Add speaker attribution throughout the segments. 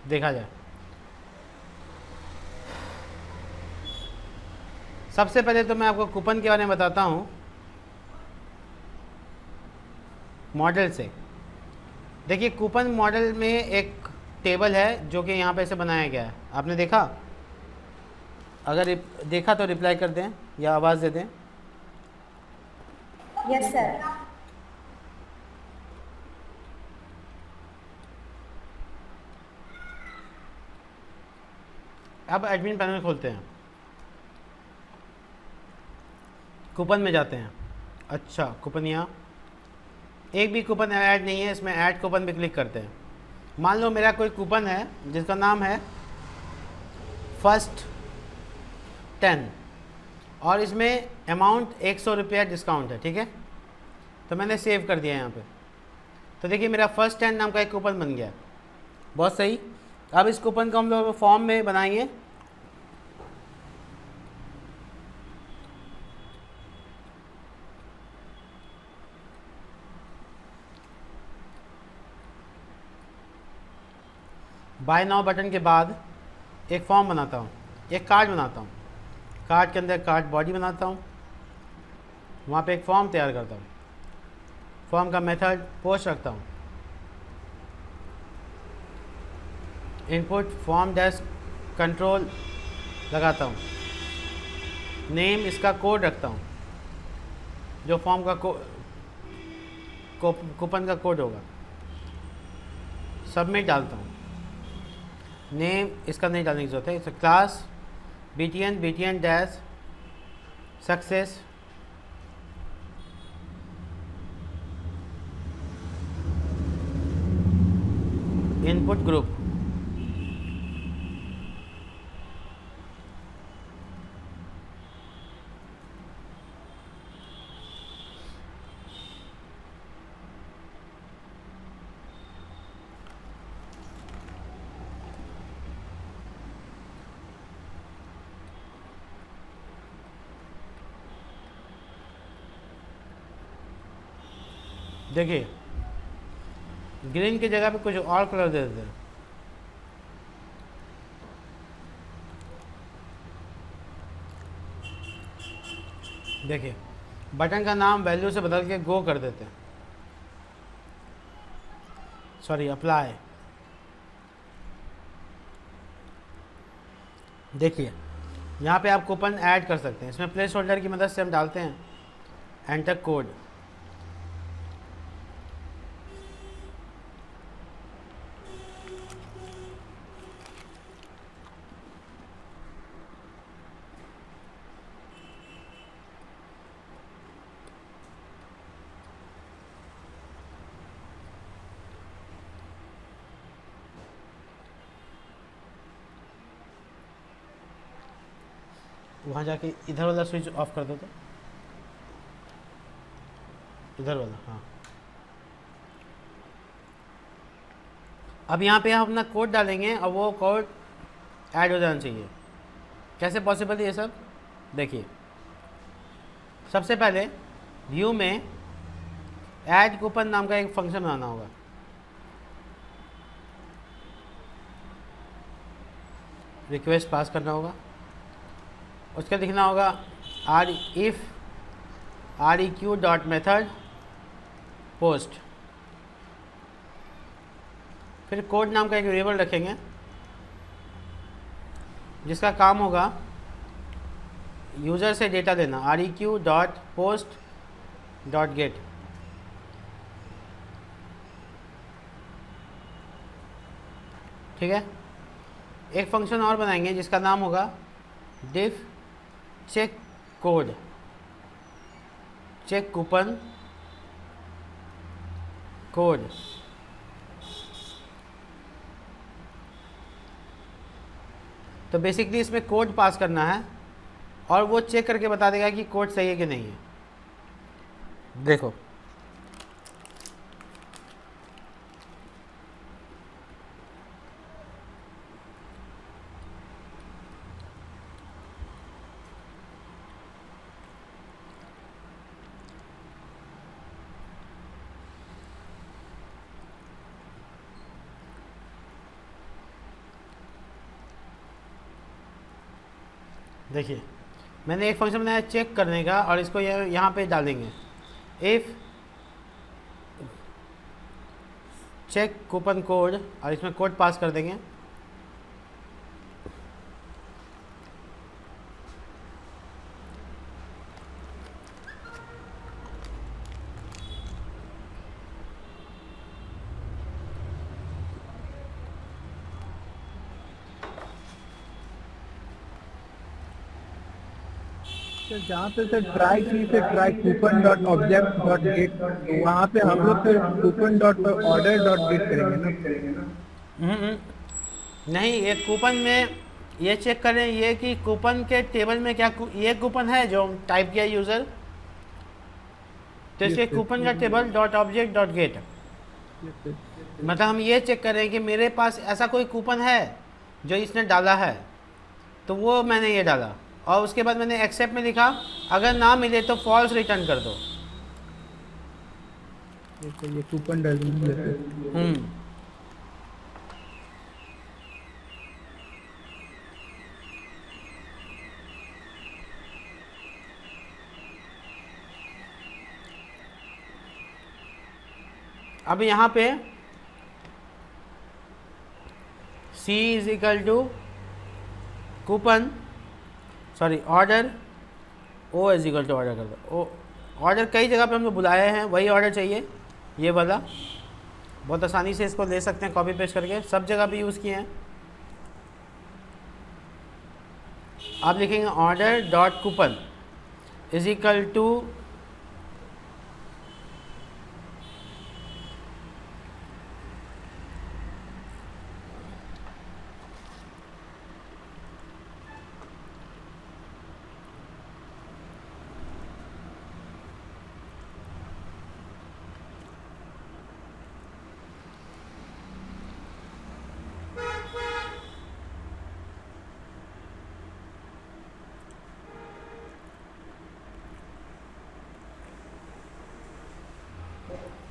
Speaker 1: देखा जाए। सबसे पहले तो मैं आपको कूपन के बारे में बताता हूँ मॉडल से। देखिए कूपन मॉडल में एक टेबल है जो कि यहाँ पे से बनाया गया है, आपने देखा? अगर देखा तो रिप्लाई कर दें या आवाज़ दे दें।
Speaker 2: Yes sir.
Speaker 1: अब एडमिन पैनल खोलते हैं, कूपन में जाते हैं। अच्छा कूपन, यहाँ एक भी कूपन ऐड नहीं है, इसमें ऐड कूपन पे क्लिक करते हैं। मान लो मेरा कोई कूपन है जिसका नाम है फर्स्ट 10 और इसमें अमाउंट 100 रुपया डिस्काउंट है, ठीक है। तो मैंने सेव कर दिया यहाँ पे। तो देखिए मेरा फर्स्ट 10 नाम का एक कूपन बन गया, बहुत सही। अब इस कूपन को हम लोग फॉर्म में बनाएंगे। बाय नाउ बटन के बाद एक फॉर्म बनाता हूँ, एक कार्ड बनाता हूँ। कार्ड के अंदर कार्ड बॉडी बनाता हूँ, वहाँ पे एक फॉर्म तैयार करता हूँ। फॉर्म का मेथड पोस्ट रखता हूँ। इनपुट फॉर्म डैश कंट्रोल लगाता हूँ। नेम इसका कोड रखता हूँ, जो फॉर्म का कूपन का कोड होगा। सबमिट डालता हूँ। नेम इसका नहीं डालने की जरूरत है। इसे class BTN dash success input group. देखिए ग्रीन की जगह पे कुछ और कलर दे देते हैं। देखिए बटन का नाम वैल्यू से बदल के गो कर देते हैं, सॉरी अप्लाई। देखिए यहाँ पे आप कूपन ऐड कर सकते हैं। इसमें प्लेस होल्डर की मदद से हम डालते हैं एंटर कोड। वहाँ जाके इधर वाला स्विच ऑफ कर दो, तो इधर वाला, हाँ। अब यहाँ पे हम अपना कोड डालेंगे और वो कोड ऐड हो जाना चाहिए। कैसे पॉसिबल है ये सब? देखिए सबसे पहले व्यू में ऐड कूपन नाम का एक फंक्शन बनाना होगा। रिक्वेस्ट पास करना होगा, उसके लिखना होगा if req dot method post. फिर कोड नाम का एक वेरिएबल रखेंगे जिसका काम होगा यूज़र से डेटा लेना, req dot post dot gate. ठीक है। एक फंक्शन और बनाएंगे जिसका नाम होगा diff check code, check coupon code. तो बेसिकली इसमें कोड पास करना है और वो चेक करके बता देगा कि कोड सही है कि नहीं है। देखो देखिए मैंने एक फंक्शन बनाया चेक करने का, और इसको यहाँ पे डालेंगे इफ़ चेक कूपन कोड, और इसमें कोड पास कर देंगे।
Speaker 2: सर जहाँ पे सर ट्राई की से try coupon dot object dot gate, तो वहाँ पे हम लोग फिर coupon dot order dot gate करेंगे ना।
Speaker 1: नहीं, ये कूपन में ये चेक करें ये कि कूपन के टेबल में क्या ये कूपन है जो टाइप किया यूज़र, तो इसके कूपन का table dot object dot gate, मतलब हम ये चेक करें कि मेरे पास ऐसा कोई कूपन है जो इसने डाला है, तो वो मैंने ये डाला, और उसके बाद मैंने एक्सेप्ट में लिखा अगर ना मिले तो फॉल्स रिटर्न कर दो।
Speaker 2: ये कूपन डाल
Speaker 1: अब यहाँ पे C is equal to coupon sorry order, O is equal to order कर दो। ऑर्डर कई जगह पे हम लोग बुलाए हैं, वही ऑर्डर चाहिए ये वाला, बहुत आसानी से इसको ले सकते हैं कॉपी पेस्ट करके, सब जगह पे यूज़ किए हैं। आप लिखेंगे order dot coupon is equal to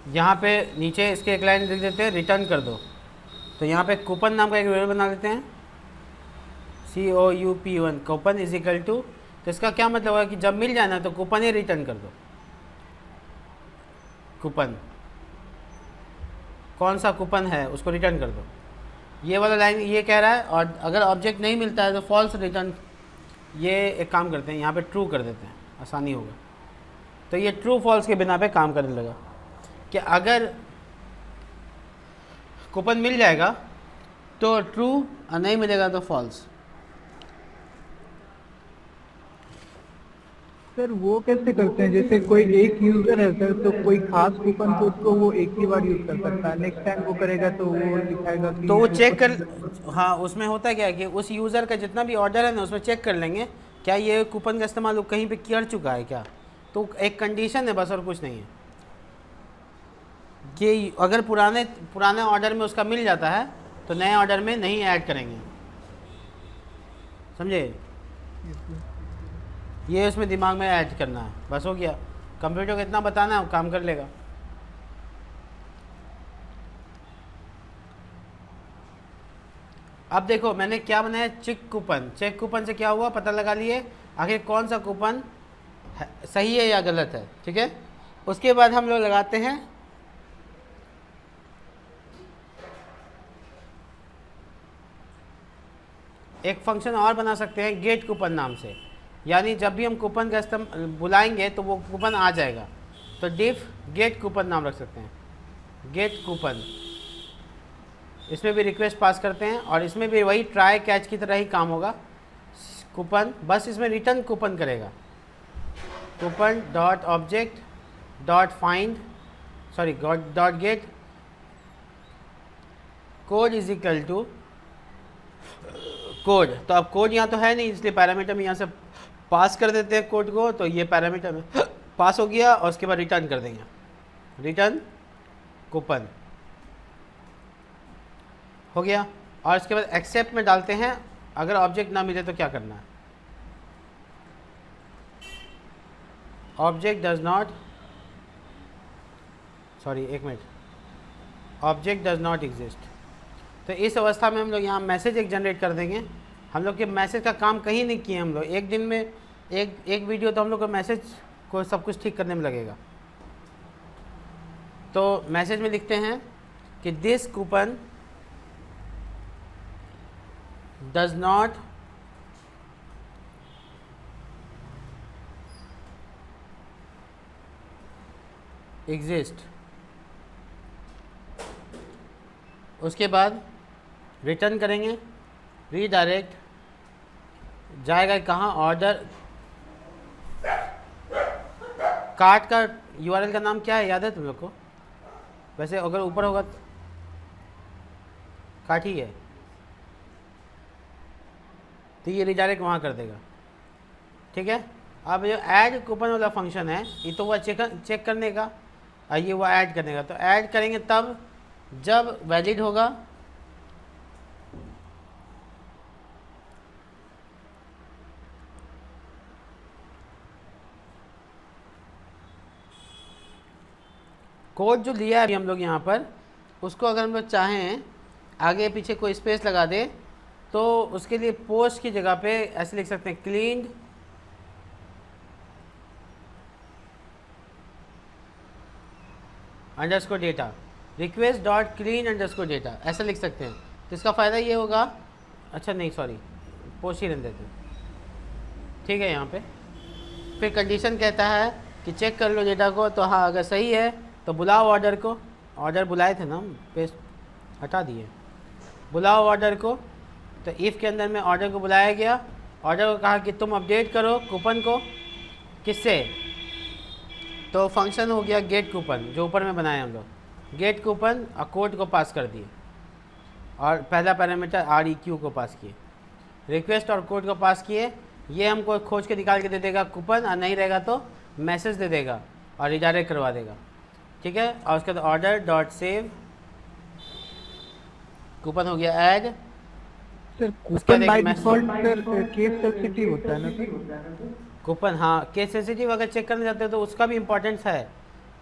Speaker 1: यहाँ पे नीचे इसके एक लाइन लिख देते हैं रिटर्न कर दो, तो यहाँ पे कूपन नाम का एक वेरिएबल बना लेते हैं COUPN coupon is equal to, तो इसका क्या मतलब होगा कि जब मिल जाए ना तो कूपन ही रिटर्न कर दो। कूपन कौन सा कूपन है उसको रिटर्न कर दो, ये वाला लाइन ये कह रहा है, और अगर ऑब्जेक्ट नहीं मिलता है तो फॉल्स रिटर्न। ये एक काम करते हैं यहाँ पे ट्रू कर देते हैं, आसानी होगा, तो ये ट्रू फॉल्स के बिना पे काम करने लगा कि अगर कूपन मिल जाएगा तो ट्रू और नहीं मिलेगा तो फॉल्स।
Speaker 2: सर वो कैसे करते हैं, जैसे कोई एक यूजर है सर, तो कोई खास कूपन कोड को वो एक ही बार यूज कर सकता है, नेक्स्ट टाइम वो करेगा तो वो दिखाएगा कि
Speaker 1: तो वो चेक कर, हाँ उसमें होता क्या है कि उस यूज़र का जितना भी ऑर्डर है ना उसमें चेक कर लेंगे क्या ये कूपन का इस्तेमाल वो कहीं पे कर चुका है क्या, तो एक कंडीशन है बस और कुछ नहीं है कि अगर पुराने ऑर्डर में उसका मिल जाता है तो नए ऑर्डर में नहीं ऐड करेंगे, समझे। ये उसमें दिमाग में ऐड करना है, बस हो गया। कंप्यूटर को इतना बताना है वो काम कर लेगा। अब देखो मैंने क्या बनाया, चेक कूपन। चेक कूपन से क्या हुआ पता लगा लिए आखिर कौन सा कूपन सही है या गलत है, ठीक है। उसके बाद हम लोग लगाते हैं एक फंक्शन और बना सकते हैं गेट कूपन नाम से, यानी जब भी हम कूपन का इस्तेमाल बुलाएंगे तो वो कूपन आ जाएगा, तो डिफ गेट कूपन नाम रख सकते हैं, गेट कूपन। इसमें भी रिक्वेस्ट पास करते हैं और इसमें भी वही ट्राई कैच की तरह ही काम होगा। कूपन बस इसमें रिटर्न कूपन करेगा, coupon dot object dot find sorry dot get code is equal to code. तो अब कोड यहाँ तो है नहीं इसलिए पैरामीटर में यहाँ से पास कर देते हैं कोड को, तो ये पैरामीटर में पास हो गया और उसके बाद रिटर्न कर देंगे, रिटर्न कूपन हो गया। और इसके बाद एक्सेप्ट में डालते हैं अगर ऑब्जेक्ट ना मिले तो क्या करना है, ऑब्जेक्ट डज नॉट एक minute, object does not exist. तो इस अवस्था में हम लोग यहाँ मैसेज एक जनरेट कर देंगे, हम लोग के मैसेज का काम कहीं नहीं किए हम लोग। एक दिन में एक वीडियो तो हम लोग को मैसेज को सब कुछ ठीक करने में लगेगा। तो मैसेज में लिखते हैं कि this coupon does not exist. उसके बाद रिटर्न करेंगे, रीडायरेक्ट जाएगा कहाँ, ऑर्डर कार्ट का यूआरएल का नाम क्या है याद है तुम लोग को? वैसे अगर ऊपर होगा तो कार्ट ही है, तो ये रीडायरेक्ट वहाँ कर देगा। ठीक है। अब जो ऐड कूपन वाला फंक्शन है ये तो वह चेक करने का और ये वो ऐड करने का। तो ऐड करेंगे तब जब वैलिड होगा, कोड जो लिया है अभी हम लोग यहाँ पर, उसको अगर हम लोग चाहें आगे पीछे कोई स्पेस लगा दे तो उसके लिए पोस्ट की जगह पे ऐसे लिख सकते हैं cleaned underscore data, request dot clean underscore data, ऐसा लिख सकते हैं। तो इसका फ़ायदा ये होगा, अच्छा नहीं सॉरी पोस्ट ही रहने देते, ठीक है। यहाँ पे फिर कंडीशन कहता है कि चेक कर लो डेटा को, तो हाँ अगर सही है तो बुलाओ ऑर्डर को। ऑर्डर बुलाए थे ना हम, पेस्ट हटा दिए, बुलाओ ऑर्डर को। तो इफ़ के अंदर में ऑर्डर को बुलाया गया, ऑर्डर को कहा कि तुम अपडेट करो कूपन को, किससे? तो फंक्शन हो गया गेट कूपन जो ऊपर में बनाए हम लोग, गेट कूपन और कोड को पास कर दिए और पहला पैरामीटर REQ को पास किए, रिक्वेस्ट और कोड को पास किए। ये हमको खोज के निकाल के दे देगा कूपन, और नहीं रहेगा तो मैसेज दे देगा और रिडायरेक्ट करवा देगा। ठीक है। और उसके बाद ऑर्डर डॉट सेव कूपन हो गया add.
Speaker 2: Sir coupon by default sir case sensitive होता है ना सर?
Speaker 1: कूपन हाँ केस सेंसिटिव अगर चेक करना चाहते हो तो उसका भी इम्पोर्टेंस है।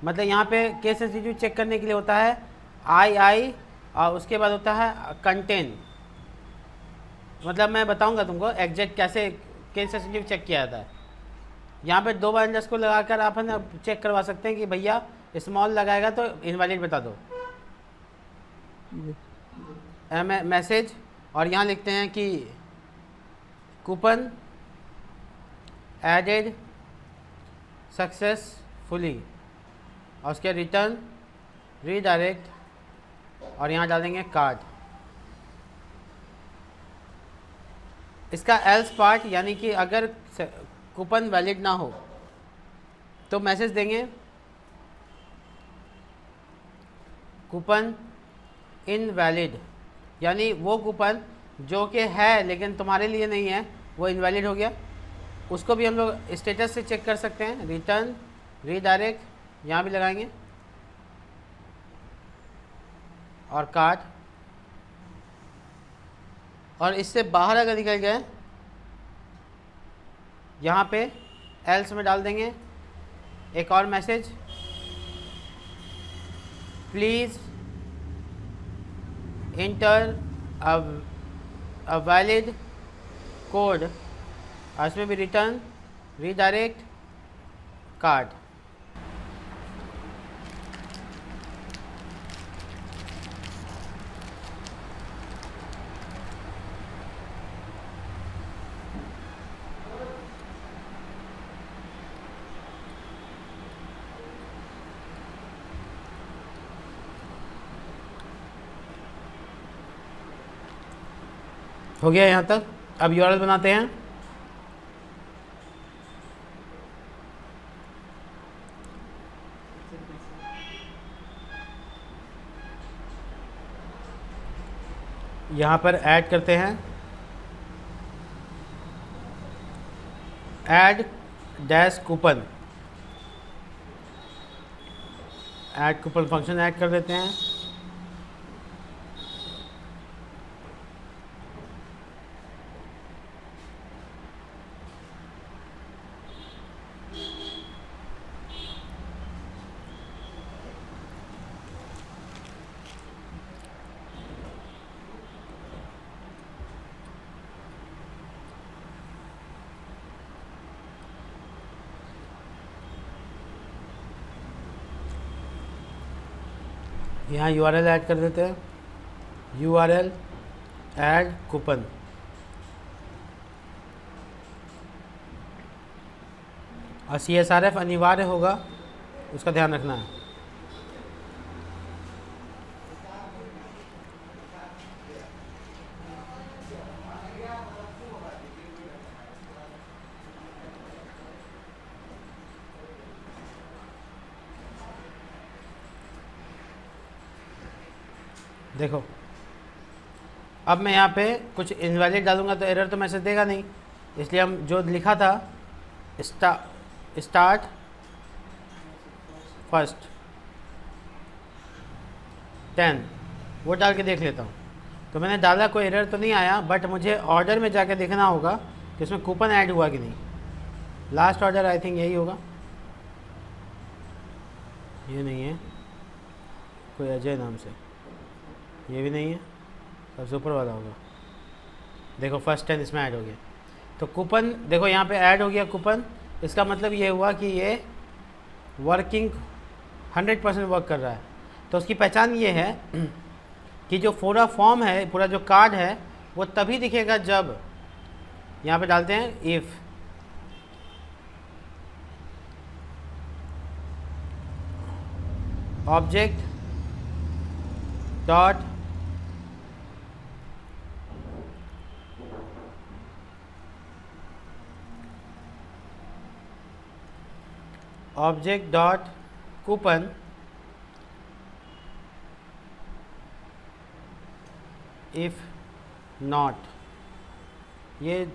Speaker 1: मतलब यहाँ पे केस सेंसिटिव चेक करने के लिए होता है आई और उसके बाद होता है कंटेंट। मतलब मैं बताऊँगा तुमको एग्जैक्ट कैसे केस सेंसिटिव चेक किया जाता है। यहाँ पे 2 बार अंडरस्कोर लगाकर आप है ना चेक करवा सकते हैं कि भैया स्मॉल लगाएगा तो इनवैलिड बता दो मैसेज। और यहाँ लिखते हैं कि कूपन एडेड सक्सेसफुली और उसके रिटर्न रीडायरेक्ट और यहाँ डाल देंगे कार्ड। इसका एल्स पार्ट यानी कि अगर कूपन वैलिड ना हो तो मैसेज देंगे कूपन इनवैलिड, यानी वो कूपन जो कि है लेकिन तुम्हारे लिए नहीं है वो इनवैलिड हो गया। उसको भी हम लोग स्टेटस से चेक कर सकते हैं, रिटर्न रीडायरेक्ट यहाँ भी लगाएंगे और कार्ड। और इससे बाहर अगर निकल गए यहाँ पे एल्स में डाल देंगे एक और message, please inter a valid code, और इसमें भी रिटर्न रीडायरेक्ट कार्ड। हो गया यहाँ तक। अब यूआरएल बनाते हैं। यहाँ पर ऐड करते हैं add dash coupon, add coupon function add कर देते हैं। यहाँ URL ऐड कर देते हैं, URL ऐड कूपन। और CSRF अनिवार्य होगा, उसका ध्यान रखना है। देखो अब मैं यहाँ पे कुछ इनवैलिड डालूंगा तो एरर तो मैसेज देगा नहीं, इसलिए हम जो लिखा था स्टार्ट फर्स्ट 10 वो डाल के देख लेता हूँ। तो मैंने डाला, कोई एरर तो नहीं आया, बट मुझे ऑर्डर में जाके देखना होगा कि उसमें कूपन ऐड हुआ कि नहीं। लास्ट ऑर्डर आई थिंक यही होगा, ये नहीं है, कोई अजय नाम से, ये भी नहीं है, सबसे ऊपर वाला होगा। देखो फर्स्ट 10 इसमें ऐड हो गया। तो कूपन देखो यहाँ पे ऐड हो गया कूपन, इसका मतलब ये हुआ कि ये वर्किंग 100% वर्क कर रहा है। तो उसकी पहचान ये है कि जो पूरा फॉर्म है, पूरा जो कार्ड है, वो तभी दिखेगा जब यहाँ पे डालते हैं if object dot coupon if not, ये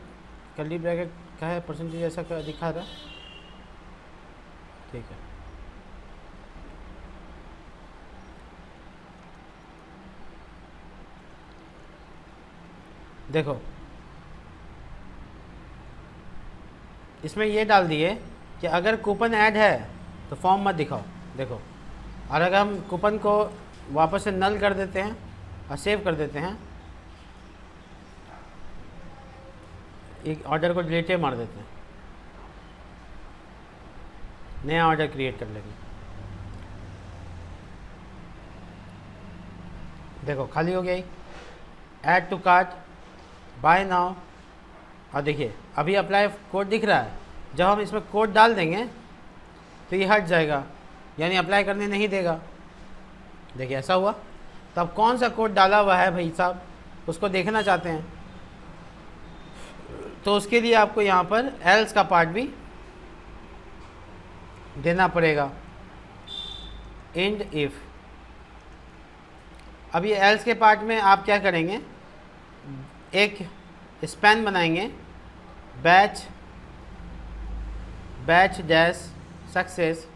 Speaker 1: कर्ली ब्रैकेट का है, परसेंटेज ऐसा दिखा रहा है, ठीक है। देखो इसमें ये डाल दिए कि अगर कूपन ऐड है तो फॉर्म मत दिखाओ। देखो, और अगर हम कूपन को वापस से नल कर देते हैं और सेव कर देते हैं, एक ऑर्डर को डिलीट मार देते हैं, नया ऑर्डर क्रिएट कर लेंगे। देखो खाली हो गई, add to cart, buy now. और देखिए अभी अप्लाई कोड दिख रहा है, जब हम इसमें कोड डाल देंगे तो ये हट जाएगा, यानी अप्लाई करने नहीं देगा। देखिए ऐसा हुआ। तो अब कौन सा कोड डाला हुआ है भाई साहब, उसको देखना चाहते हैं, तो उसके लिए आपको यहाँ पर एल्स का पार्ट भी देना पड़ेगा, एंड इफ। अब ये एल्स के पार्ट में आप क्या करेंगे, एक स्पैन बनाएंगे, badge dash success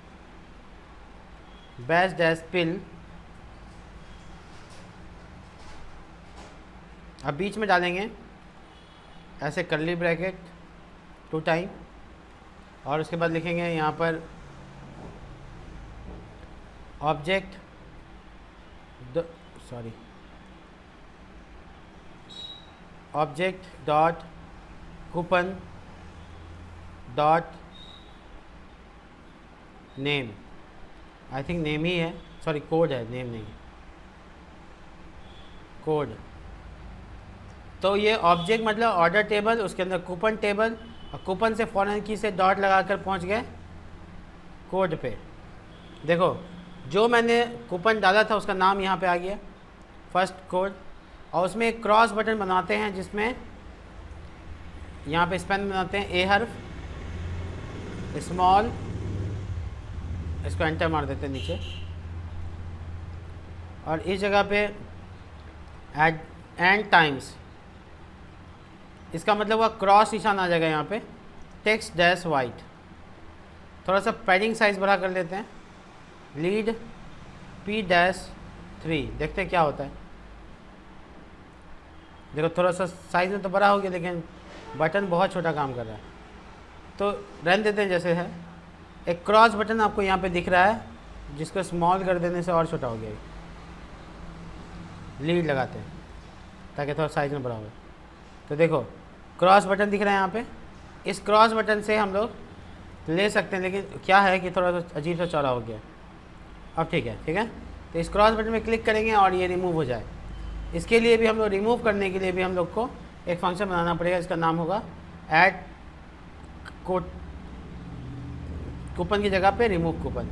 Speaker 1: badge dash pill. अब बीच में डालेंगे ऐसे कर्ली ब्रैकेट 2 टाइम, और उसके बाद लिखेंगे यहाँ पर object dot coupon dot name, I think name ही है, सॉरी कोड है, नेम नहीं, कोड। तो ये ऑब्जेक्ट मतलब ऑर्डर टेबल, उसके अंदर कूपन टेबल, और कूपन से फॉरेन की से डॉट लगाकर पहुंच गए कोड पे। देखो जो मैंने कूपन डाला था उसका नाम यहाँ पे आ गया, फर्स्ट कोड, और उसमें एक क्रॉस बटन बनाते हैं जिसमें यहाँ पे स्पेन बनाते हैं, ए हर्फ स्मॉल, इसको एंटर मार देते हैं नीचे, और इस जगह पे एंड टाइम्स, इसका मतलब हुआ क्रॉस निशान आ जाएगा यहाँ पे, टेक्स्ट डैश वाइट। थोड़ा सा पैडिंग साइज बढ़ा कर लेते हैं, लीड P-3, देखते हैं क्या होता है। देखो थोड़ा सा साइज में तो बड़ा हो गया, लेकिन बटन बहुत छोटा काम कर रहा है, तो रहने देते हैं जैसे है। एक क्रॉस बटन आपको यहाँ पे दिख रहा है, जिसको स्मॉल कर देने से और छोटा हो गया, लीड लगाते हैं ताकि थोड़ा साइज में बड़ा हो। तो देखो क्रॉस बटन दिख रहा है यहाँ पे, इस क्रॉस बटन से हम लोग ले सकते हैं, लेकिन क्या है कि थोड़ा सा अजीब सा चौड़ा हो गया। अब ठीक है, ठीक है। तो इस क्रॉस बटन में क्लिक करेंगे और ये रिमूव हो जाए। इसके लिए भी हम लोग रिमूव करने के लिए भी हम लोग को एक फंक्शन बनाना पड़ेगा, इसका नाम होगा ऐड कूपन की जगह पे रिमूव कूपन।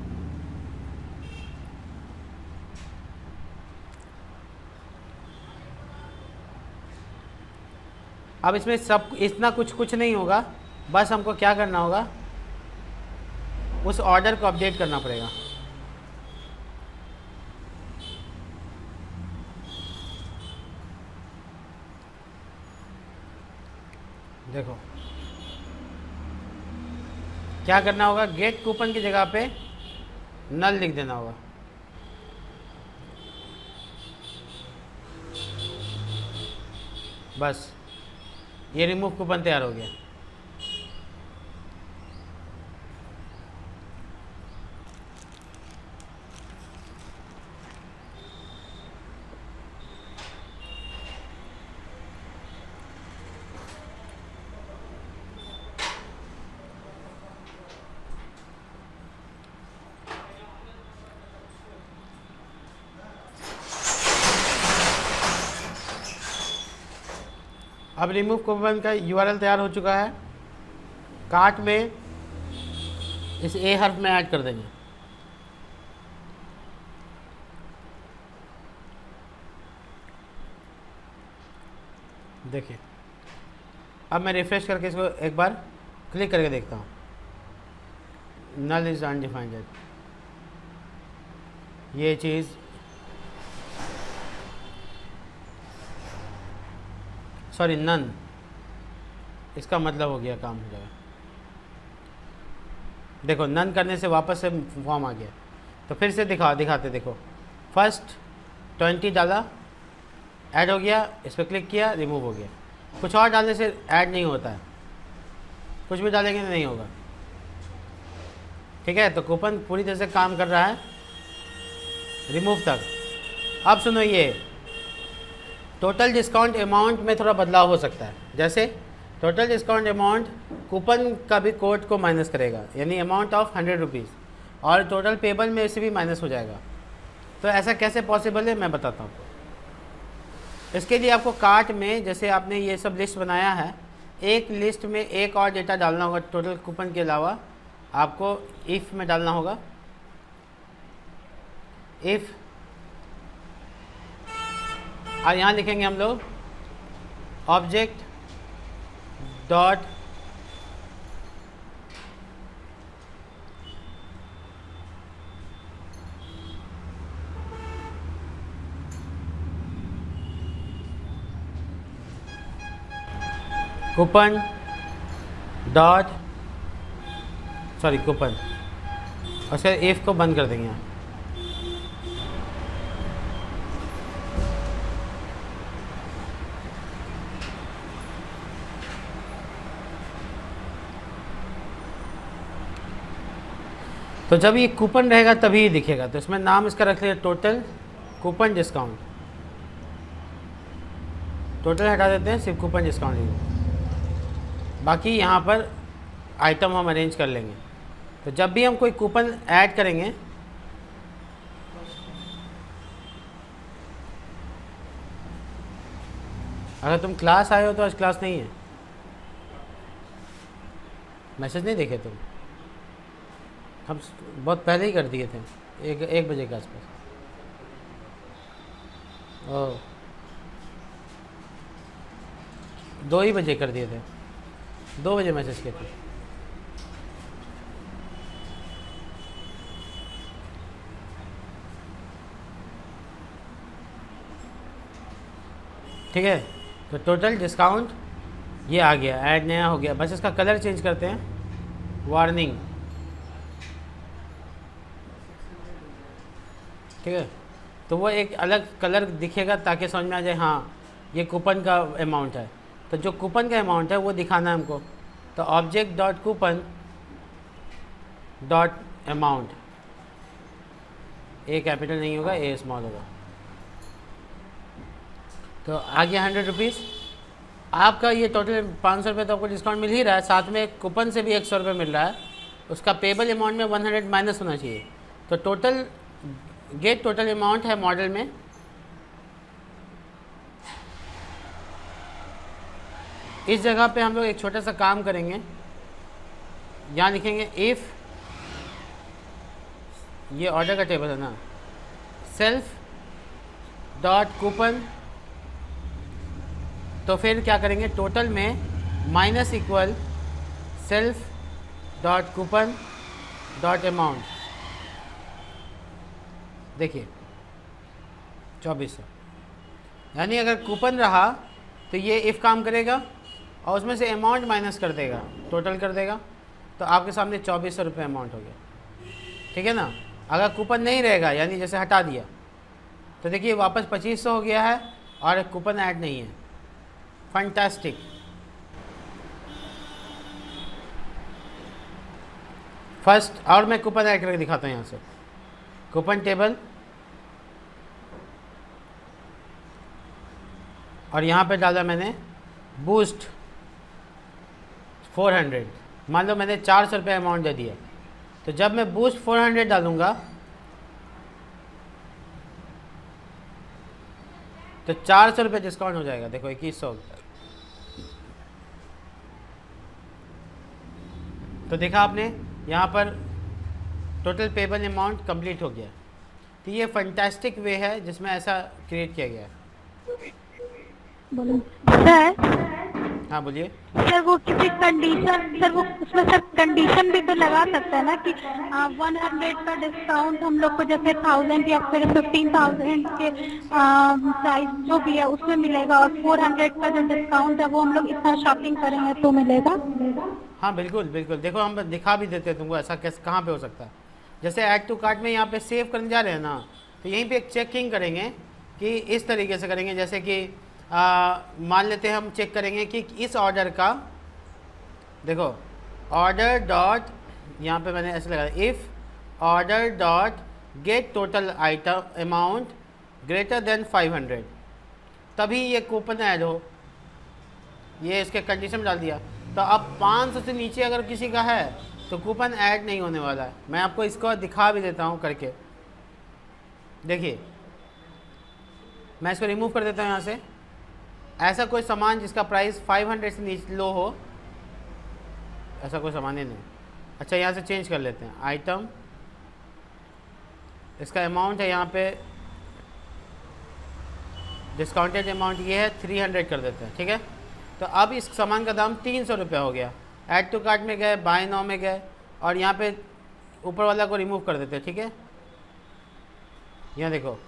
Speaker 1: अब इसमें सब इतना कुछ नहीं होगा, बस हमको क्या करना होगा, उस ऑर्डर को अपडेट करना पड़ेगा। देखो क्या करना होगा, गेट कूपन की जगह पे नल लिख देना होगा। बस ये रिमूव कूपन तैयार हो गया। अब रिमूव कूपन का यूआरएल तैयार हो चुका है। कार्ट में इस ए हर्फ में ऐड कर देंगे। देखिए अब मैं रिफ्रेश करके इसको एक बार क्लिक करके देखता हूँ। नल इज अनडिफाइंड, ये चीज़ सॉरी नन, इसका मतलब हो गया काम हो जाएगा। देखो नन करने से वापस से फॉर्म आ गया। तो फिर से दिखाते देखो, फर्स्ट 20 डाला, ऐड हो गया, इस पर क्लिक किया, रिमूव हो गया। कुछ और डालने से ऐड नहीं होता है, कुछ भी डालेंगे नहीं होगा। ठीक है, तो कूपन पूरी तरह से काम कर रहा है रिमूव तक। अब सुनो, ये टोटल डिस्काउंट अमाउंट में थोड़ा बदलाव हो सकता है। जैसे टोटल डिस्काउंट अमाउंट कूपन का भी कोड को माइनस करेगा, यानी अमाउंट ऑफ 100 रुपीज़, और टोटल पेबल में से भी माइनस हो जाएगा। तो ऐसा कैसे पॉसिबल है मैं बताता हूँ आपको। इसके लिए आपको कार्ट में, जैसे आपने ये सब लिस्ट बनाया है, एक लिस्ट में एक और डेटा डालना होगा टोटल कूपन के अलावा। आपको इफ़ में डालना होगा, इफ़, और यहाँ लिखेंगे हम लोग object dot coupon dot sorry coupon, और फिर इफ को बंद कर देंगे यहाँ। तो जब ये कूपन रहेगा तभी ये दिखेगा। तो इसमें नाम इसका रख लिया टोटल कूपन डिस्काउंट। टोटल हटा देते हैं, सिर्फ कूपन डिस्काउंट ही, बाकी यहाँ पर आइटम हम अरेंज कर लेंगे। तो जब भी हम कोई कूपन ऐड करेंगे, अगर तुम क्लास आए हो तो आज क्लास नहीं है, मैसेज नहीं देखे तुम, हम बहुत पहले ही कर दिए थे, एक बजे के आसपास। ओह 2 ही बजे कर दिए थे, 2 बजे मैसेज किए थे। ठीक है, तो टोटल डिस्काउंट ये आ गया, ऐड नया हो गया। बस इसका कलर चेंज करते हैं, वार्निंग। ठीक है, तो वो एक अलग कलर दिखेगा ताकि समझ में आ जाए हाँ ये कूपन का अमाउंट है। तो जो कूपन का अमाउंट है वो दिखाना है हमको। तो object dot coupon dot amount, A capital नहीं होगा, ए स्मॉल होगा। तो आ गया 100 रुपीज़ आपका। ये टोटल 500 रुपये तो आपको डिस्काउंट मिल ही रहा है, साथ में कूपन से भी 100 रुपये मिल रहा है। उसका पेबल अमाउंट में 100 माइनस होना चाहिए। तो टोटल गेट टोटल अमाउंट है मॉडल में, इस जगह पे हम लोग एक छोटा सा काम करेंगे, यहाँ लिखेंगे इफ़, ये ऑर्डर का टेबल है ना, सेल्फ डॉट कूपन, तो फिर क्या करेंगे टोटल में minus equal self dot coupon dot amount, देखिए 2400, यानी अगर कूपन रहा तो ये इफ़ काम करेगा और उसमें से अमाउंट माइनस कर देगा, टोटल कर देगा, तो आपके सामने 2400 रुपये अमाउंट हो गया, ठीक है ना। अगर कूपन नहीं रहेगा यानी जैसे हटा दिया तो देखिए वापस 2500 हो गया है और कूपन ऐड नहीं है। फैंटास्टिक। फर्स्ट और मैं कूपन ऐड करके दिखाता हूँ यहाँ से, कूपन टेबल, और यहाँ पे डाला मैंने बूस्ट 400, मान लो मैंने 400 रुपये अमाउंट दे दिया, तो जब मैं बूस्ट 400 डालूंगा तो 400 रुपये डिस्काउंट हो जाएगा, देखो 2100। तो देखा आपने यहाँ पर टोटल पेबल अमाउंट कंप्लीट हो गया। तो ये फैंटास्टिक वे है जिसमें ऐसा क्रिएट किया गया है।
Speaker 3: सर
Speaker 1: हाँ बोलिए।
Speaker 3: सर वो किसी कंडीशन, सर वो उसमें सर कंडीशन भी तो लगा सकता है ना कि 100 का डिस्काउंट हम लोग को जैसे 1000 या फिर 15,000 के प्राइस जो भी है उसमें मिलेगा, और 400 का जो डिस्काउंट है वो हम लोग इतना शॉपिंग करेंगे तो मिलेगा।
Speaker 1: हाँ बिल्कुल बिल्कुल, देखो हम दिखा भी देते हैं तुमको, ऐसा कैसे कहाँ पे हो सकता है। जैसे ऐड टू कार्ट में यहाँ पे सेव करने जा रहे हैं ना, तो यहीं पे एक चेकिंग करेंगे कि इस तरीके से करेंगे, जैसे कि मान लेते हैं हम चेक करेंगे कि इस ऑर्डर का, देखो ऑर्डर डॉट, यहाँ पे मैंने ऐसे लगाया if order dot get total item amount greater than 500, तभी ये कूपन ऐड हो। ये इसके कंडीशन डाल दिया, तो अब 500 से नीचे अगर किसी का है तो कूपन ऐड नहीं होने वाला है। मैं आपको इसको दिखा भी देता हूँ करके, देखिए मैं इसको रिमूव कर देता हूँ यहाँ से। ऐसा कोई सामान जिसका प्राइस 500 से नीचे लो हो, ऐसा कोई सामान ही नहीं। अच्छा यहाँ से चेंज कर लेते हैं, आइटम, इसका अमाउंट है यहाँ पे डिस्काउंटेड अमाउंट ये है 300 कर देते हैं, ठीक है। तो अब इस सामान का दाम 300 रुपये हो गया। ऐड टू कार्ट में गए, बाय नाउ में गए, और यहाँ पे ऊपर वाला को रिमूव कर देते हैं, ठीक है। यहाँ देखो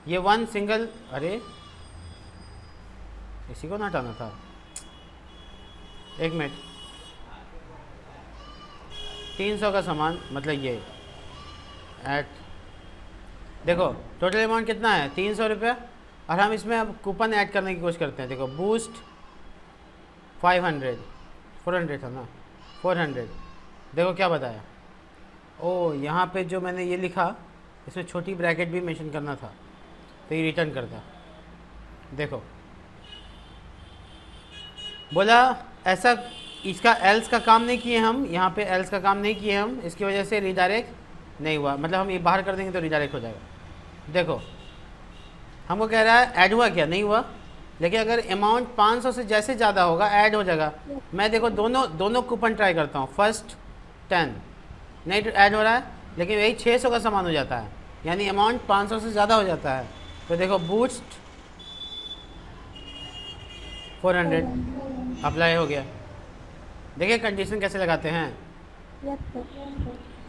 Speaker 1: ये वन सिंगल, अरे इसी को ना हटाना था, एक मिनट, 300 का सामान मतलब ये ऐड, देखो टोटल अमाउंट कितना है 300 रुपये, और हम इसमें अब कूपन ऐड करने की कोशिश करते हैं। देखो बूस्ट 500, 400 था ना, 400, देखो क्या बताया। ओ यहाँ पे जो मैंने ये लिखा इसमें छोटी ब्रैकेट भी मेंशन करना था, तो ये रिटर्न करता, देखो बोला ऐसा, इसका एल्स का काम नहीं किए हम, यहाँ पे एल्स का काम नहीं किए हम, इसकी वजह से रिडायरेक्ट नहीं हुआ, मतलब हम ये बाहर कर देंगे तो रिडायरेक्ट हो जाएगा। देखो हमको कह रहा है ऐड हुआ क्या, नहीं हुआ, लेकिन अगर अमाउंट 500 से जैसे ज़्यादा होगा ऐड हो जाएगा। मैं देखो दोनों कूपन ट्राई करता हूँ, फर्स्ट 10 नहीं ऐड हो रहा है, लेकिन वही 600 का सामान हो जाता है, यानी अमाउंट 500 से ज़्यादा हो जाता है। तो देखो बूस्ट 400 अप्लाई हो गया। देखिए कंडीशन कैसे लगाते हैं।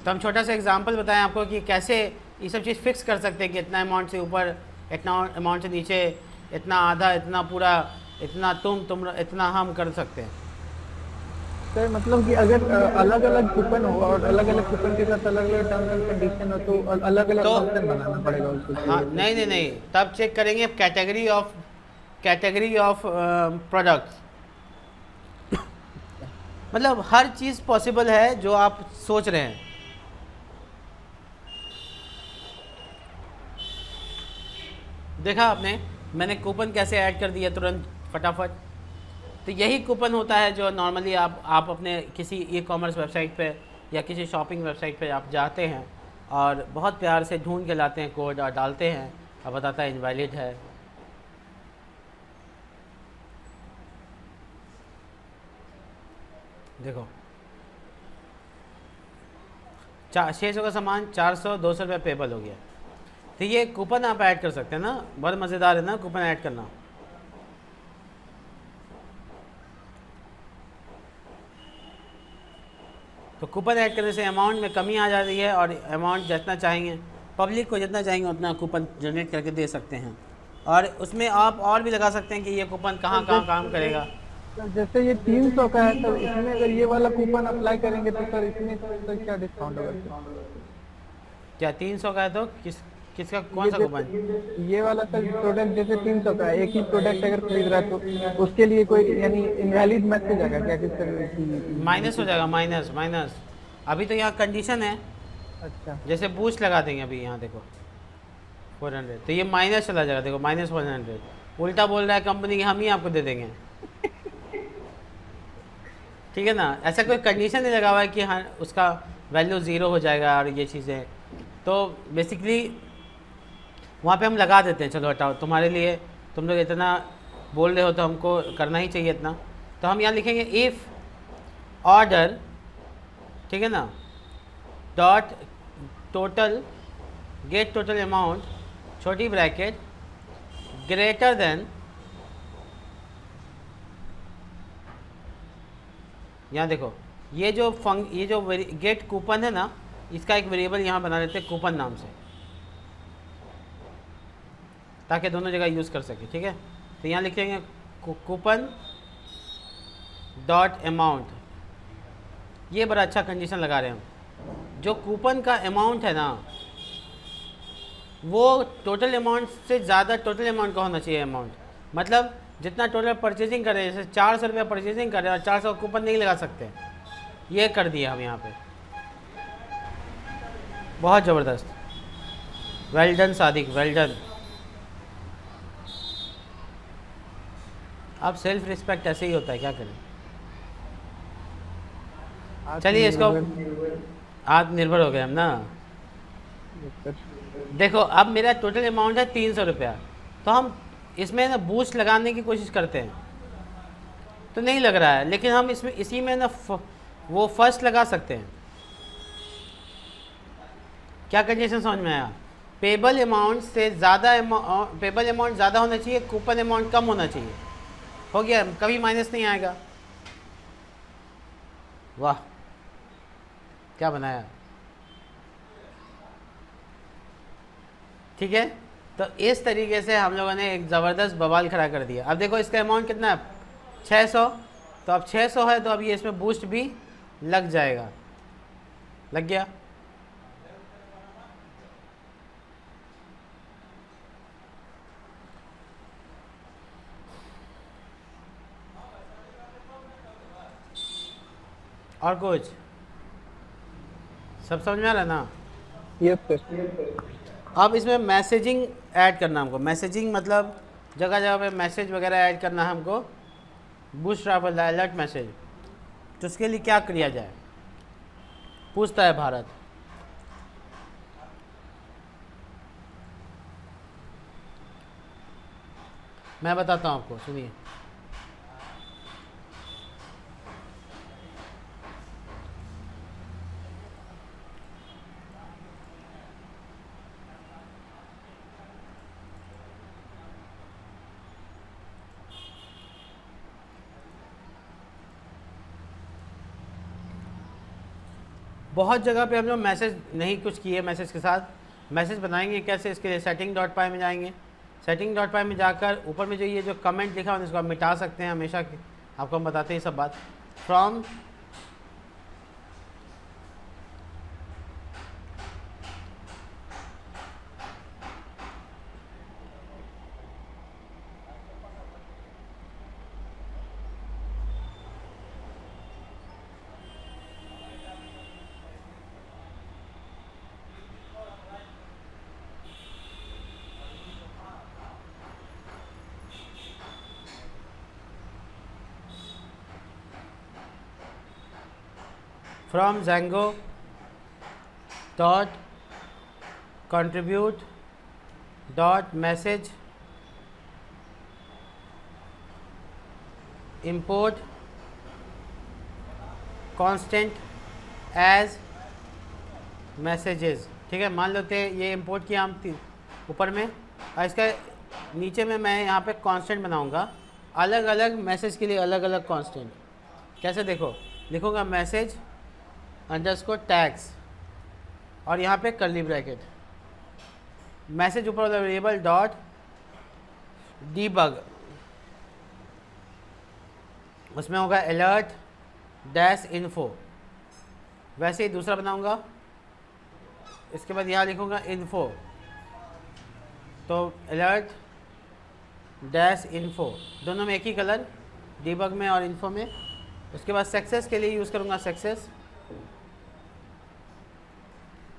Speaker 1: तो हम छोटा सा एग्जांपल बताएं आपको कि कैसे ये सब चीज़ फिक्स कर सकते हैं कि इतना अमाउंट से ऊपर, इतना अमाउंट से नीचे, इतना आधा, इतना पूरा, इतना तुम इतना हम कर सकते हैं।
Speaker 2: सर मतलब कि अगर अलग अलग कूपन हो और अलग अलग कूपन के साथ अलग अलग टर्म्स एंड कंडीशन हो तो अलग अलग ऑप्शन बनाना पड़ेगा उसको।
Speaker 1: हाँ नहीं, तब चेक करेंगे कैटेगरी ऑफ प्रोडक्ट्स, मतलब हर चीज़ पॉसिबल है जो आप सोच रहे हैं। देखा आपने मैंने कूपन कैसे ऐड कर दिया तुरंत फटाफट। तो यही कूपन होता है जो नॉर्मली आप अपने किसी ई कॉमर्स वेबसाइट पे या किसी शॉपिंग वेबसाइट पे आप जाते हैं और बहुत प्यार से ढूंढ के लाते हैं कोड और डालते हैं और बताता है इनवैलिड है। देखो 600 का सामान 400 200 रुपये पेबल हो गया। तो ये कूपन आप ऐड कर सकते हैं ना, बहुत मज़ेदार है ना कूपन ऐड करना। तो कूपन ऐड करने से अमाउंट में कमी आ जाती है और अमाउंट जितना चाहेंगे, पब्लिक को जितना चाहेंगे उतना कूपन जनरेट करके दे सकते हैं। और उसमें आप और भी लगा सकते हैं कि ये कूपन कहाँ कहाँ काम करेगा।
Speaker 2: सर जैसे ये 300 का है, तो इसमें अगर ये वाला कूपन अप्लाई करेंगे तो सर इसमें तो क्या डिस्काउंट होगा सर?
Speaker 1: क्या 300 का है तो किसका कौन सा कूपन?
Speaker 2: ये वाला सर प्रोडक्ट जैसे 300 का है, एक ही प्रोडक्ट अगर खरीद रहा है तो उसके लिए कोई यानी इनवैलिड मैसेज आएगा क्या किस तरह की?
Speaker 1: माइनस हो जाएगा, माइनस। अभी तो यहाँ कंडीशन है,
Speaker 2: अच्छा
Speaker 1: जैसे बूस्ट लगा देंगे अभी यहाँ देखो 400, तो ये माइनस चला जाएगा, देखो -100। उल्टा बोल रहा है कंपनी की, हम ही आपको दे देंगे। ठीक है ना, ऐसा कोई कंडीशन नहीं लगा हुआ है कि हाँ उसका वैल्यू 0 हो जाएगा और ये चीज़ें। तो बेसिकली वहाँ पे हम लगा देते हैं, चलो हटाओ तुम्हारे लिए, तुम लोग इतना बोल रहे हो तो हमको करना ही चाहिए इतना। तो हम यहाँ लिखेंगे इफ़ ऑर्डर, ठीक है ना, dot total get total amount छोटी ब्रैकेट ग्रेटर देन, यहाँ देखो ये जो गेट कूपन है ना, इसका एक वेरिएबल यहाँ बना लेते हैं कूपन नाम से, ताकि दोनों जगह यूज़ कर सके। ठीक है, तो यहाँ लिखेंगे कूपन डॉट अमाउंट। ये बड़ा अच्छा कंडीशन लगा रहे हैं हम। जो कूपन का अमाउंट है ना, वो टोटल अमाउंट से ज़्यादा टोटल अमाउंट का होना चाहिए। अमाउंट मतलब जितना टोटल परचेजिंग कर रहे हैं, जैसे 400 रुपये परचेजिंग कर रहे हैं और 400 का कूपन नहीं लगा सकते, ये कर दिया हम यहाँ पे। बहुत ज़बरदस्त, well done Sadiq, well done. अब सेल्फ रिस्पेक्ट ऐसे ही होता है, क्या करें। चलिए इसको आत्मनिर्भर हो गए हम ना। देखो अब मेरा टोटल अमाउंट है 300 रुपया, तो हम इसमें ना बूस्ट लगाने की कोशिश करते हैं तो नहीं लग रहा है, लेकिन हम इसमें इसी में ना वो फर्स्ट लगा सकते हैं। क्या कंडीशन समझ में आया? पेबल अमाउंट से ज़्यादा पेबल अमाउंट ज़्यादा होना चाहिए, कूपन अमाउंट कम होना चाहिए। हो गया, कभी माइनस नहीं आएगा। वाह क्या बनाया। ठीक है, तो इस तरीके से हम लोगों ने एक ज़बरदस्त बवाल खड़ा कर दिया। अब देखो इसका अमाउंट कितना है, 600। तो अब 600 है तो अब ये इसमें बूस्ट भी लग जाएगा। लग गया। और कुछ सब समझ में आ रहा है ना?
Speaker 2: Yes sir.
Speaker 1: अब इसमें मैसेजिंग ऐड करना हमको। मैसेजिंग मतलब जगह जगह पे मैसेज वगैरह ऐड करना है हमको, बूस्ट ट्रैवल अलर्ट मैसेज। तो उसके लिए क्या किया जाए, पूछता है भारत। मैं बताता हूँ आपको, सुनिए। बहुत जगह पे हम लोग मैसेज नहीं कुछ किए, मैसेज के साथ मैसेज बनाएंगे कैसे, इसके लिए setting.py में जाएंगे। setting.py में जाकर ऊपर में जो ये जो कमेंट लिखा है इसको आप मिटा सकते हैं हमेशा। आपको हम बताते हैं सब बात। From Zango dot contribute dot message import constant as messages. ठीक है, मान लेते हैं ये इंपोर्ट किया हम ऊपर में, और इसका नीचे में मैं यहाँ पे कांस्टेंट बनाऊँगा, अलग अलग मैसेज के लिए अलग अलग कांस्टेंट। कैसे देखो, लिखूँगा मैसेज अंडरस्कोर टैग्स और यहाँ पे कर्ली ब्रैकेट, मैसेज ऊपर वाला वेरिएबल डॉट डीबग, उसमें होगा अलर्ट डैश इन्फो। वैसे ही दूसरा बनाऊंगा, इसके बाद यहाँ लिखूंगा इन्फो, तो अलर्ट डैश इन्फो, दोनों में एक ही कलर, डीबग में और इन्फो में। उसके बाद सक्सेस के लिए यूज़ करूँगा सक्सेस,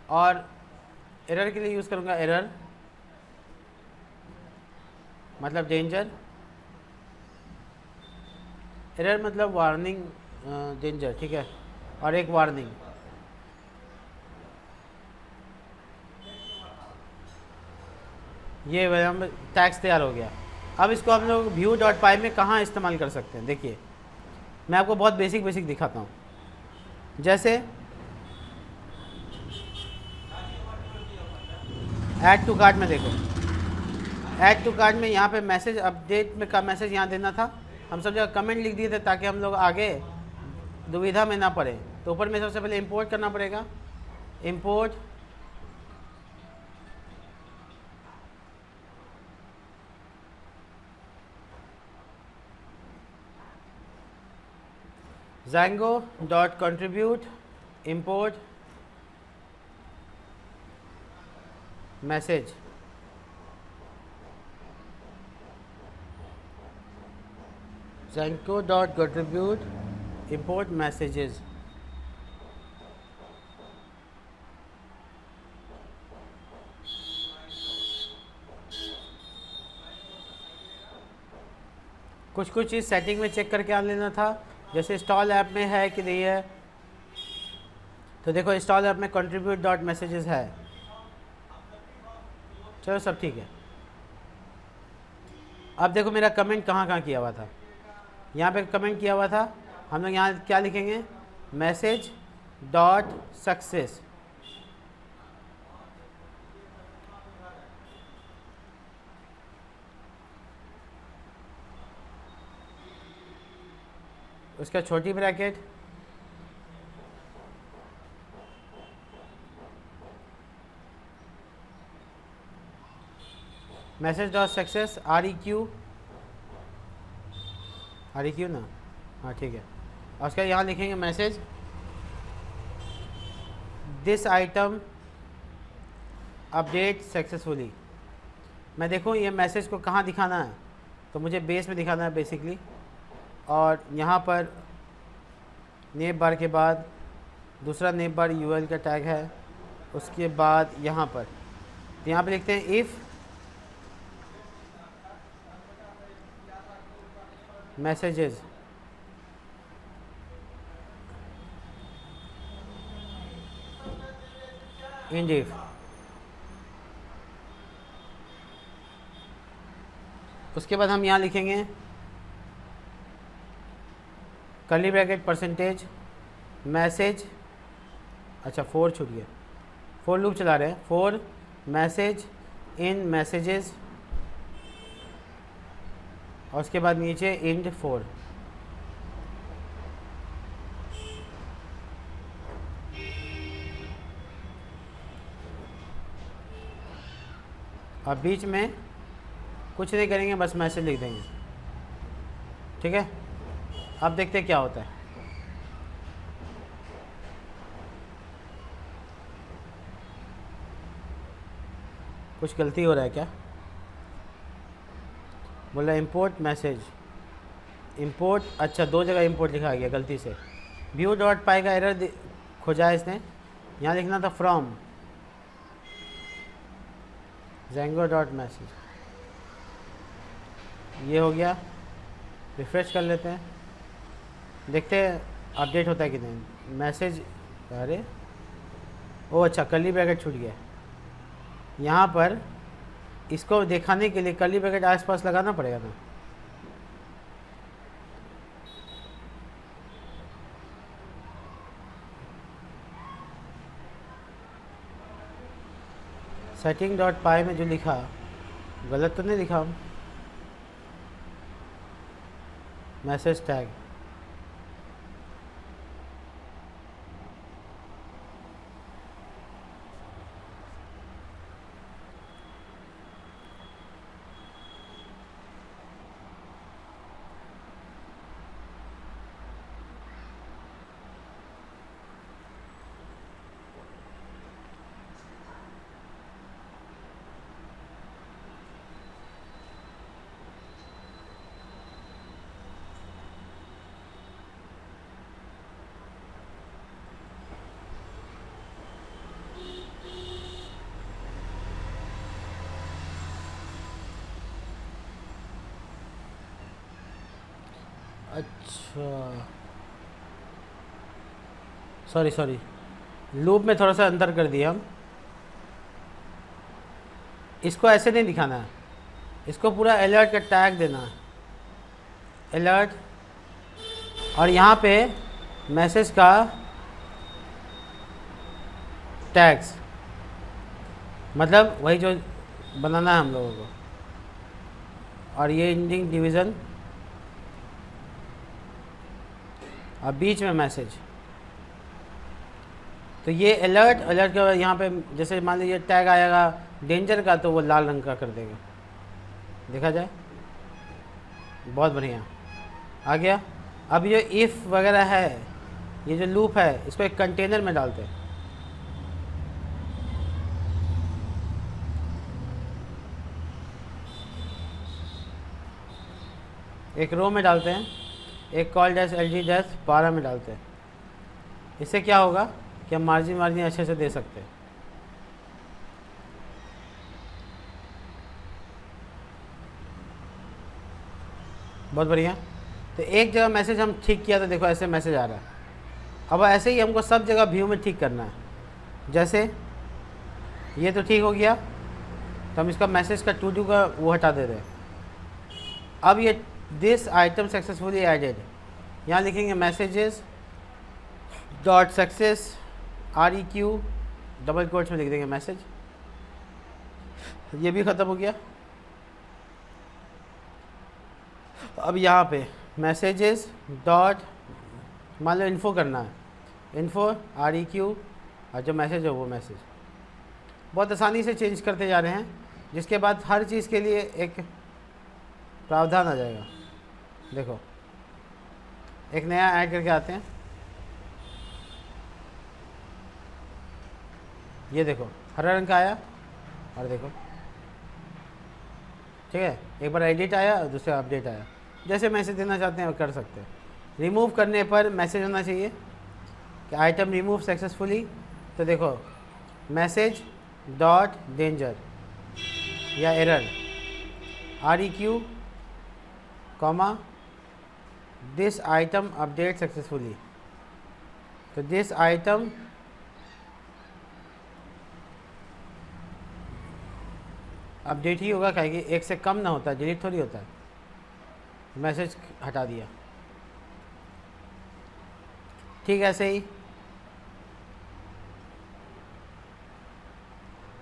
Speaker 1: और एरर के लिए यूज़ करूँगा एरर, मतलब डेंजर, एरर मतलब वार्निंग, डेंजर। ठीक है, और एक वार्निंग। ये हम टैग्स तैयार हो गया। अब इसको हम लोग व्यू डॉट पाई में कहाँ इस्तेमाल कर सकते हैं, देखिए मैं आपको बहुत बेसिक दिखाता हूँ। जैसे ऐड टू कार्ट में देखो, ऐड टू कार्ट में यहाँ पे मैसेज अपडेट में का मैसेज यहाँ देना था, हम सब जगह कमेंट लिख दिए थे ताकि हम लोग आगे दुविधा में ना पड़े। तो ऊपर में सबसे पहले इंपोर्ट करना पड़ेगा, import Django dot contribute import message, Django dot contribute import messages। कुछ चीज़ सेटिंग में चेक करके आ लेना था, जैसे इंस्टॉल ऐप में है कि नहीं है। तो देखो इंस्टॉल ऐप में कंट्रीब्यूट डॉट मैसेजेस है, चलो सब ठीक है। अब देखो मेरा कमेंट कहाँ किया हुआ था, यहाँ पे कमेंट किया हुआ था, हम लोग यहाँ क्या लिखेंगे, मैसेज डॉट सक्सेस। उसका छोटी bracket, message dot success REQ ना, हाँ ठीक है। और उसका यहाँ लिखेंगे message this item update successfully. मैं देखूँ ये मैसेज को कहाँ दिखाना है, तो मुझे बेस में दिखाना है बेसिकली, और यहाँ पर नेम बार के बाद दूसरा नेम बार URL का टैग है, उसके बाद यहाँ पर, तो यहाँ पे लिखते हैं इफ़ मैसेजेस इन इफ, उसके बाद हम यहाँ लिखेंगे कर्ली ब्रैकेट परसेंटेज मैसेज, अच्छा 4 छूट गया, 4 लूप चला रहे हैं, 4 मैसेज इन मैसेजेस, और उसके बाद नीचे इंड 4। अब बीच में कुछ नहीं करेंगे, बस मैसेज लिख देंगे। ठीक है, अब देखते हैं क्या होता है। कुछ गलती हो रहा है क्या, बोला इंपोर्ट मैसेज, इंपोर्ट, अच्छा 2 जगह इंपोर्ट लिखा गया गलती से। व्यू डॉट पाई का एरर खोजा इसने, यहाँ लिखना था फ्रॉम Django डॉट मैसेज, ये हो गया। रिफ्रेश कर लेते हैं, देखते हैं अपडेट होता है कि नहीं। मैसेज, अरे ओ अच्छा कर्ली ब्रैकेट छूट गया, यहाँ पर इसको दिखाने के लिए कर्ली ब्रैकेट आसपास लगाना पड़ेगा ना। सेटिंग डॉट पाई में जो लिखा गलत तो नहीं लिखा हम? मैसेज टैग अच्छा सॉरी लूप में थोड़ा सा अंतर कर दिया हम। इसको ऐसे नहीं दिखाना है, इसको पूरा अलर्ट का टैग देना है, अलर्ट, और यहाँ पे मैसेज का टैग्स, मतलब वही जो बनाना है हम लोगों को, और ये इंडिंग डिवीज़न और बीच में मैसेज। तो ये अलर्ट के बाद यहाँ पे जैसे मान लीजिए टैग आएगा डेंजर का, तो वो लाल रंग का कर देगा, देखा जाए। बहुत बढ़िया आ गया। अब ये इफ़ वगैरह है, ये जो लूप है, इसको एक कंटेनर में डालते हैं। एक रो में डालते हैं, एक कॉल डैश LG डैश 12 में डालते हैं। इससे क्या होगा कि हम मार्जिन अच्छे से दे सकते हैं। बहुत बढ़िया। तो एक जगह मैसेज हम ठीक किया, तो देखो ऐसे मैसेज आ रहा है। अब ऐसे ही हमको सब जगह व्यू में ठीक करना है। जैसे ये तो ठीक हो गया, तो हम इसका मैसेज का टू डू का वो हटा दे रहे हैं। अब ये दिस आइटम सक्सेसफुली एडेड, यहाँ लिखेंगे messages dot success REQ double quotes में लिख देंगे मैसेज। ये भी ख़त्म हो गया। अब यहाँ पे मैसेजेस डॉट, मान लो इन्फो करना है, इन्फो REQ, और जो मैसेज है वो मैसेज। बहुत आसानी से चेंज करते जा रहे हैं, जिसके बाद हर चीज़ के लिए एक प्रावधान आ जाएगा। देखो एक नया ऐड करके आते हैं। ये देखो हरा रंग का आया, और देखो ठीक है, एक बार एडिट आया और दूसरा अपडेट आया। जैसे मैसेज देना चाहते हैं वो कर सकते हैं। रिमूव करने पर मैसेज होना चाहिए कि आइटम रिमूव सक्सेसफुली। तो देखो मैसेज डॉट डेंजर या error REQ comma this item update successfully. तो दिस आइटम अपडेट ही होगा, कहेगी एक से कम ना होता है, डिलीट थोड़ी होता है। मैसेज हटा दिया। ठीक है, ऐसे ही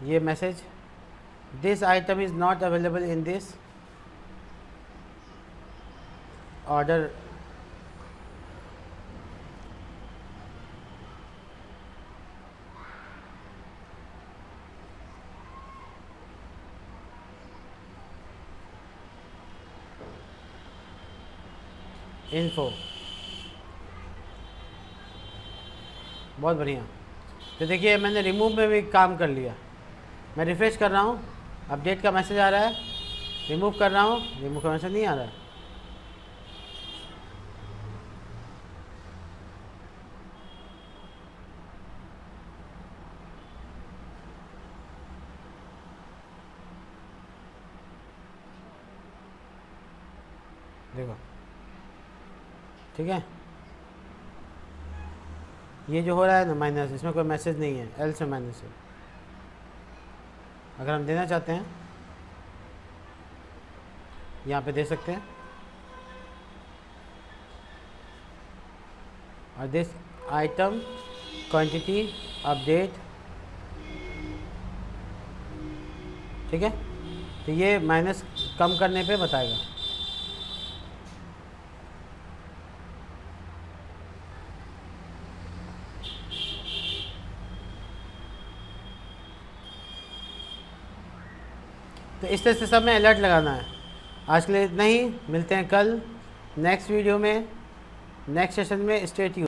Speaker 1: ये message this item is not available in this order. Info, बहुत बढ़िया। तो देखिए मैंने रिमूव में भी काम कर लिया। मैं रिफ्रेश कर रहा हूँ, अपडेट का मैसेज आ रहा है, रिमूव कर रहा हूँ, रिमूव का मैसेज नहीं आ रहा है। देखो ठीक है, ये जो हो रहा है ना माइनस, इसमें कोई मैसेज नहीं है, एल से माइनस है। अगर हम देना चाहते हैं यहाँ पे दे सकते हैं, और दिस आइटम क्वांटिटी अपडेट, ठीक है। तो ये माइनस कम करने पे बताएगा। तो इस तरह से सब में अलर्ट लगाना है। आज के लिए इतना ही, मिलते हैं कल नेक्स्ट वीडियो में, नेक्स्ट सेशन में। Stay tuned.